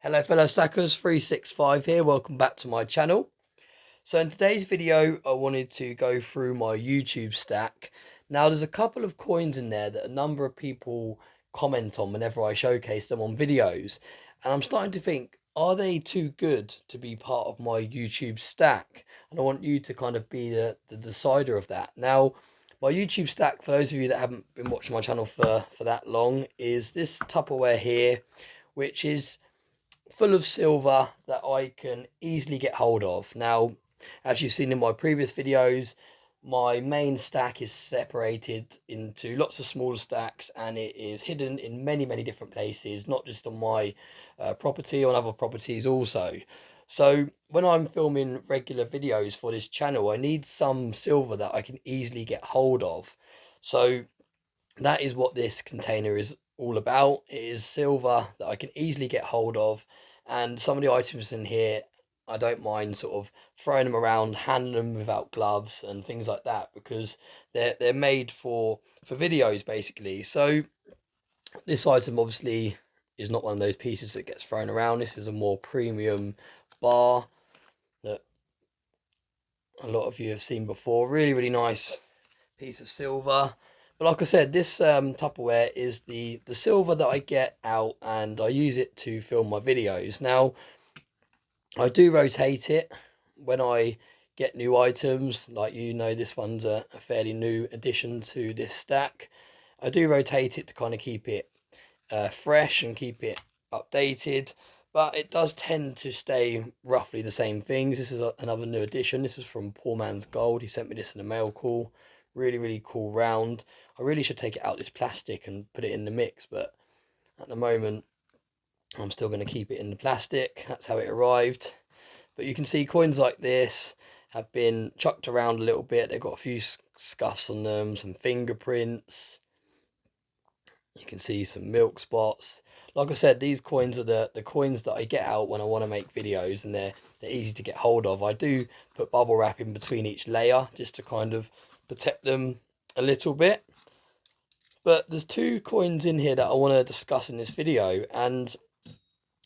Hello fellow stackers, 365 here, welcome back to my channel. So in today's video I wanted to go through my YouTube stack. Now there's a couple of coins in there that a number of people comment on whenever I showcase them on videos, and I'm starting to think, are they too good to be part of my YouTube stack? And I want you to kind of be the decider of that. Now my YouTube stack, for those of you that haven't been watching my channel for that long, is this Tupperware here, which is full of silver that I can easily get hold of. Now, as you've seen in my previous videos, my main stack is separated into lots of smaller stacks, and it is hidden in many different places, not just on my property, on other properties also. So when I'm filming regular videos for this channel, I need some silver that I can easily get hold of. So that is what this container is all about. It is silver that I can easily get hold of, and some of the items in here I don't mind sort of throwing them around, handling them without gloves and things like that, because they're made for videos basically. So this item obviously is not one of those pieces that gets thrown around. This is a more premium bar that a lot of you have seen before. Really nice piece of silver. But like I said, this Tupperware is the silver that I get out, and I use it to film my videos. Now, I do rotate it when I get new items. Like, this one's a fairly new addition to this stack. I do rotate it to kind of keep it fresh and keep it updated. But it does tend to stay roughly the same things. This is another new addition. This is from Poor Man's Gold. He sent me this in a mail call. Really cool round. I really should take it out this plastic and put it in the mix, but at the moment I'm still going to keep it in the plastic. That's how it arrived. But you can see coins like this have been chucked around a little bit. They've got a few scuffs on them, some fingerprints. You can see some milk spots. Like I said, these coins are the coins that I get out when I want to make videos, and they're easy to get hold of. I do put bubble wrap in between each layer just to kind of protect them a little bit. But there's two coins in here that I want to discuss in this video, and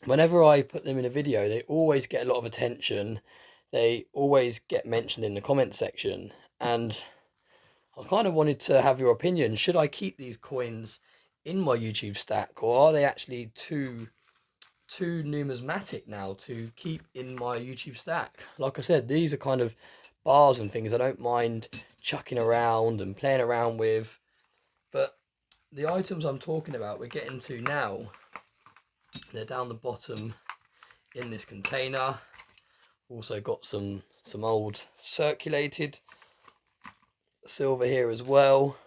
whenever I put them in a video, they always get a lot of attention. They always get mentioned in the comment section, and I kind of wanted to have your opinion. Should I keep these coins in my YouTube stack, or are they actually too numismatic now to keep in my YouTube stack? Like I said, these are kind of bars and things I don't mind chucking around and playing around with, but the items I'm talking about, we're getting to now, they're down the bottom in this container. Also got some old circulated silver here as well,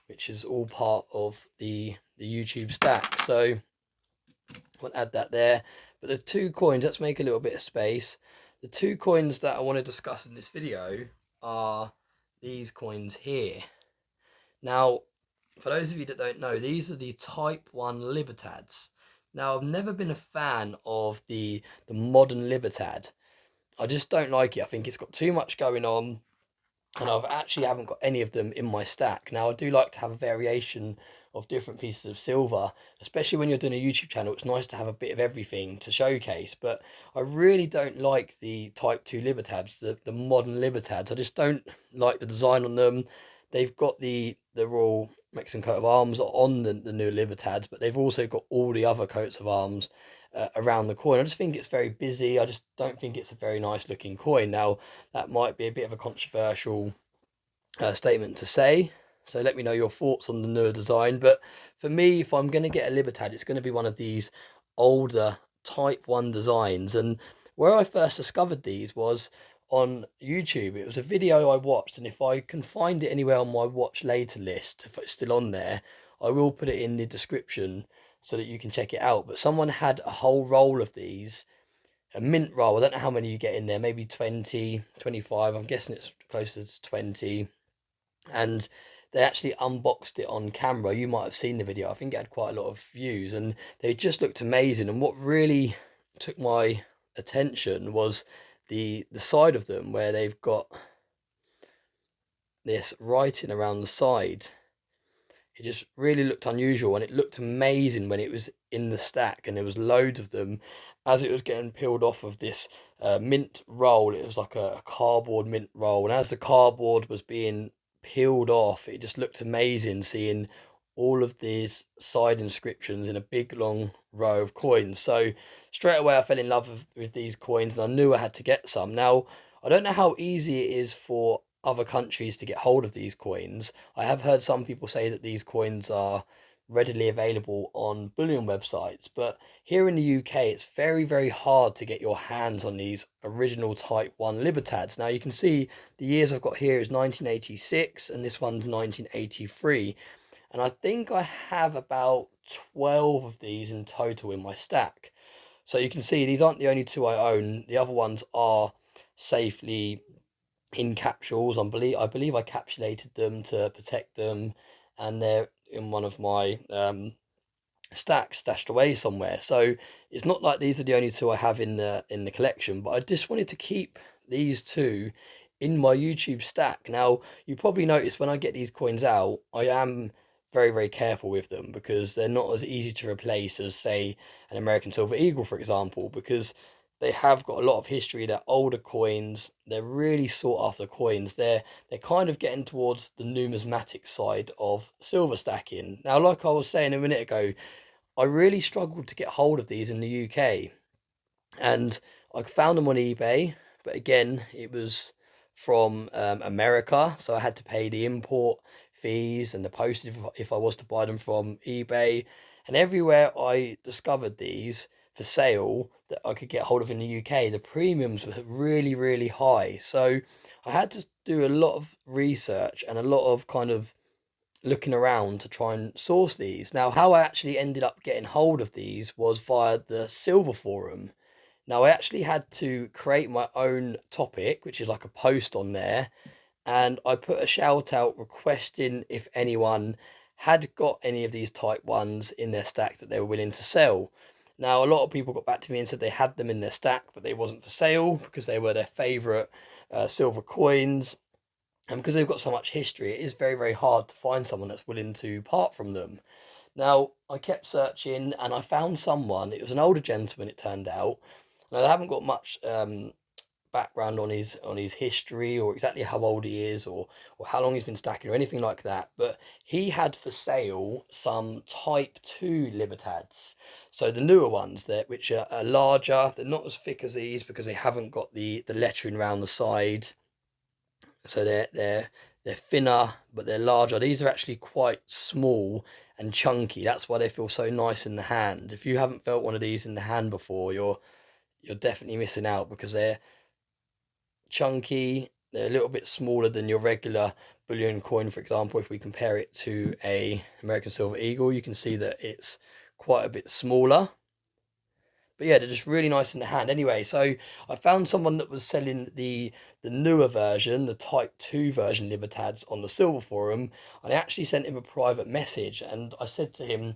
which is all part of the YouTube stack. So I'll add that there. But the two coins, let's make a little bit of space. The two coins that I want to discuss in this video are these coins here. Now, for those of you that don't know, these are the Type 1 libertads. Now, I've never been a fan of the modern libertad. I just don't like it. I think it's got too much going on, and I actually haven't got any of them in my stack. Now, I do like to have a variation of different pieces of silver, especially when you're doing a YouTube channel. It's nice to have a bit of everything to showcase, but I really don't like the Type 2 libertads, the modern libertads. I just don't like the design on them. They've got the Royal Mexican coat of arms on the new libertads, but they've also got all the other coats of arms around the coin. I just think it's very busy. I just don't think it's a very nice looking coin. Now, that might be a bit of a controversial statement to say, so let me know your thoughts on the newer design. But for me, if I'm going to get a libertad, it's going to be one of these older Type 1 designs. And where I first discovered these was on YouTube. It was a video I watched, and if I can find it anywhere on my watch later list, if it's still on there, I will put it in the description so that you can check it out. But someone had a whole roll of these, a mint roll. I don't know how many you get in there, maybe 20, 25. I'm guessing it's closer to 20. And they actually unboxed it on camera. You might have seen the video. I think it had quite a lot of views, and they just looked amazing. And what really took my attention was the side of them, where they've got this writing around the side It just really looked unusual, and it looked amazing when it was in the stack and there was loads of them as it was getting peeled off of this mint roll. It was like a cardboard mint roll, and as the cardboard was being peeled off, it just looked amazing seeing all of these side inscriptions in a big long row of coins. So straight away I fell in love with these coins, and I knew I had to get some. Now, I don't know how easy it is for other countries to get hold of these coins. I have heard some people say that these coins are readily available on bullion websites, but here in the UK it's very, very hard to get your hands on these original Type 1 libertads. Now you can see the years I've got here is 1986 and this one's 1983, and I think I have about 12 of these in total in my stack. So you can see these aren't the only two I own. The other ones are safely in capsules. I believe I capsulated them to protect them, and they're in one of my stacks stashed away somewhere. So it's not like these are the only two I have in the collection, but I just wanted to keep these two in my YouTube stack. Now, you probably notice when I get these coins out, I am very, very careful with them because they're not as easy to replace as, say, an American Silver Eagle, for example, because they have got a lot of history. They're older coins. They're really sought after coins. They're kind of getting towards the numismatic side of silver stacking. Now, like I was saying a minute ago, I really struggled to get hold of these in the UK, and I found them on eBay, but again, it was from America, so I had to pay the import fees and the postage if I was to buy them from eBay. And everywhere I discovered these for sale that I could get hold of in the UK, the premiums were really, really high. So I had to do a lot of research and a lot of kind of looking around to try and source these. Now, how I actually ended up getting hold of these was via the Silver Forum. Now, I actually had to create my own topic, which is like a post on there, and I put a shout out requesting if anyone had got any of these Type 1s in their stack that they were willing to sell. Now, a lot of people got back to me and said they had them in their stack, but they wasn't for sale because they were their favourite silver coins. And because they've got so much history, it is very, very hard to find someone that's willing to part from them. Now, I kept searching and I found someone. It was an older gentleman, it turned out. Now, they haven't got much background on his history or exactly how old he is or how long he's been stacking or anything like that. But he had for sale some Type 2 libertads. So the newer ones that which are larger, they're not as thick as these because they haven't got the lettering around the side. So they're thinner, but they're larger. These are actually quite small and chunky. That's why they feel so nice in the hand. If you haven't felt one of these in the hand before, you're definitely missing out because they're chunky. They're a little bit smaller than your regular bullion coin, for example. If we compare it to a American Silver Eagle, you can see that it's quite a bit smaller. But yeah, they're just really nice in the hand. Anyway, so I found someone that was selling the newer version, the Type 2 version Libertads on the Silver Forum, and I actually sent him a private message and I said to him,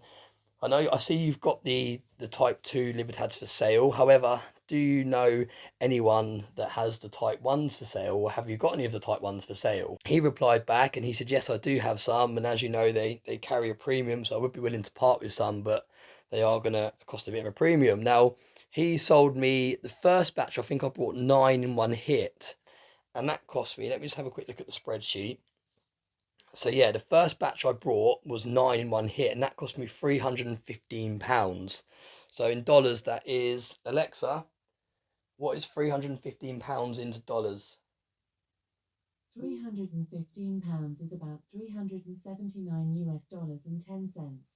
I see you've got the Type 2 Libertads for sale. However, do you know anyone that has the Type 1s for sale, or have you got any of the Type 1s for sale? He replied back and he said, yes, I do have some, and as you know, they carry a premium, so I would be willing to part with some, but they are going to cost a bit of a premium. Now, he sold me the first batch. I think I bought 9 in one hit, and that cost me, let me just have a quick look at the spreadsheet. So yeah, the first batch I brought was 9 in one hit, and that cost me £315. So in dollars, that is, Alexa, what is £315 into dollars? £315 is about 379 US dollars and 10 cents.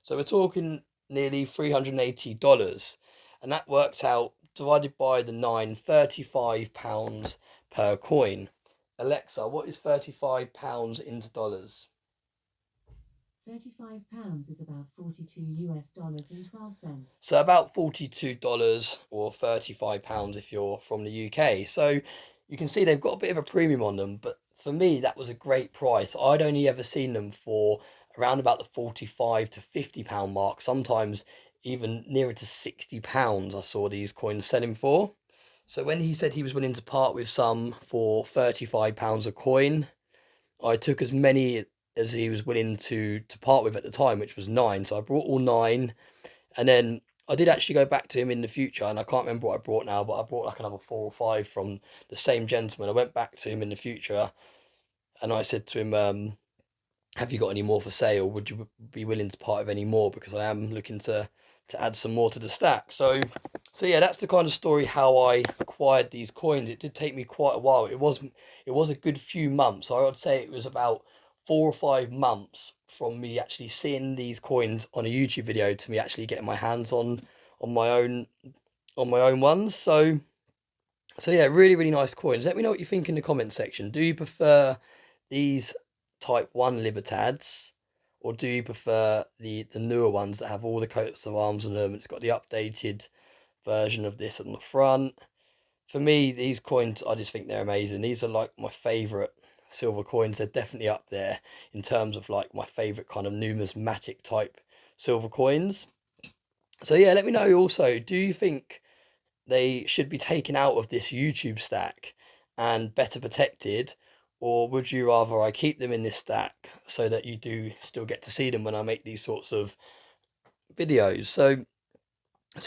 So we're talking nearly $380, and that works out, divided by the 9, £35 per coin. Alexa, what is £35 into dollars? £35 is about 42 US dollars and 12 cents. So about $42 or £35 if you're from the UK. So you can see they've got a bit of a premium on them, but for me that was a great price. I'd only ever seen them for around about the 45 to £50 mark, sometimes even nearer to £60 I saw these coins selling for. So when he said he was willing to part with some for £35 a coin, I took as many as he was willing to part with at the time, which was 9. So I brought all 9, and then I did actually go back to him in the future, and I can't remember what I brought now, but I brought like another 4 or 5 from the same gentleman. I went back to him in the future, and I said to him, have you got any more for sale? Would you be willing to part with any more? Because I am looking to add some more to the stack. So yeah, that's the kind of story how I acquired these coins. It did take me quite a while. It was a good few months. I would say it was about 4 or 5 months from me actually seeing these coins on a YouTube video to me actually getting my hands on my own ones. So yeah, really, really nice coins. Let me know what you think in the comment section. Do you prefer these type 1 libertads, or do you prefer the newer ones that have all the coats of arms on them? It's got the updated version of this on the front. For me, these coins, I just think they're amazing. These are like my favourite silver coins. They're definitely up there in terms of like my favourite kind of numismatic type silver coins. So yeah, let me know also, do you think they should be taken out of this YouTube stack and better protected, or would you rather I keep them in this stack so that you do still get to see them when I make these sorts of videos? So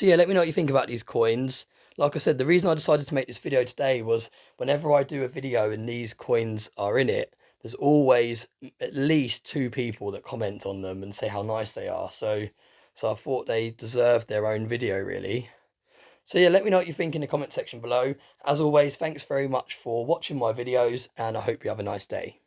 yeah, let me know what you think about these coins. Like I said, the reason I decided to make this video today was whenever I do a video and these coins are in it, there's always at least 2 people that comment on them and say how nice they are. So I thought they deserved their own video, really. So yeah, let me know what you think in the comment section below. As always, thanks very much for watching my videos, and I hope you have a nice day.